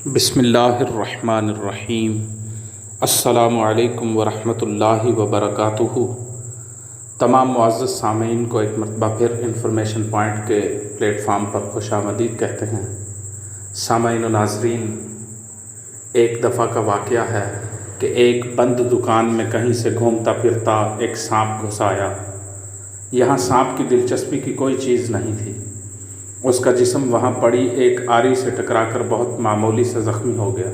بسم اللہ الرحمن الرحیم۔ السلام علیکم ورحمۃ اللہ وبرکاتہ۔ تمام معزز سامعین کو ایک مرتبہ پھر انفارمیشن پوائنٹ کے پلیٹ فارم پر خوش آمدید کہتے ہیں۔ سامعین و ناظرین، ایک دفعہ کا واقعہ ہے کہ ایک بند دکان میں کہیں سے گھومتا پھرتا ایک سانپ گھس آیا۔ یہاں سانپ کی دلچسپی کی کوئی چیز نہیں تھی۔ اس کا جسم وہاں پڑی ایک آری سے ٹکرا کر بہت معمولی سے زخمی ہو گیا۔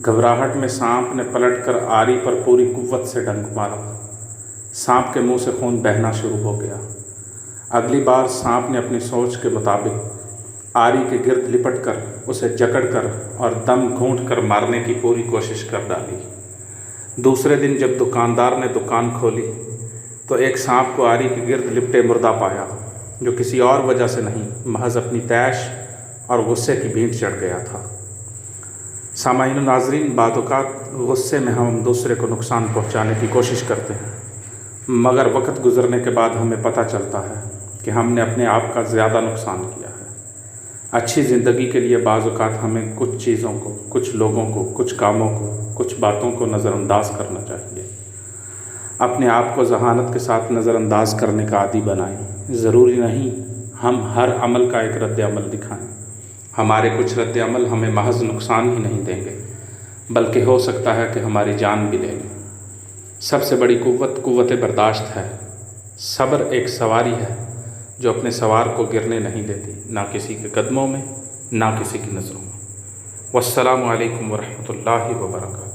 گھبراہٹ میں سانپ نے پلٹ کر آری پر پوری قوت سے ڈنک مارا۔ سانپ کے منہ سے خون بہنا شروع ہو گیا۔ اگلی بار سانپ نے اپنی سوچ کے مطابق آری کے گرد لپٹ کر اسے جکڑ کر اور دم گھونٹ کر مارنے کی پوری کوشش کر ڈالی۔ دوسرے دن جب دکاندار نے دکان کھولی تو ایک سانپ کو آری کے گرد لپٹے مردہ پایا، جو کسی اور وجہ سے نہیں، محض اپنی طیش اور غصے کی بھینٹ چڑھ گیا تھا۔ سامعین و ناظرین، بعض اوقات غصے میں ہم دوسرے کو نقصان پہنچانے کی کوشش کرتے ہیں، مگر وقت گزرنے کے بعد ہمیں پتہ چلتا ہے کہ ہم نے اپنے آپ کا زیادہ نقصان کیا ہے۔ اچھی زندگی کے لیے بعض اوقات ہمیں کچھ چیزوں کو، کچھ لوگوں کو، کچھ کاموں کو، کچھ باتوں کو نظر انداز کرنا چاہیے۔ اپنے آپ کو ذہانت کے ساتھ نظر انداز کرنے کا عادی بنائیں۔ ضروری نہیں ہم ہر عمل کا ایک رد عمل دکھائیں۔ ہمارے کچھ رد عمل ہمیں محض نقصان ہی نہیں دیں گے، بلکہ ہو سکتا ہے کہ ہماری جان بھی لے لیں۔ سب سے بڑی قوت برداشت ہے۔ صبر ایک سواری ہے جو اپنے سوار کو گرنے نہیں دیتی، نہ کسی کے قدموں میں، نہ کسی کی نظروں میں۔ والسلام علیکم ورحمۃ اللہ وبرکاتہ۔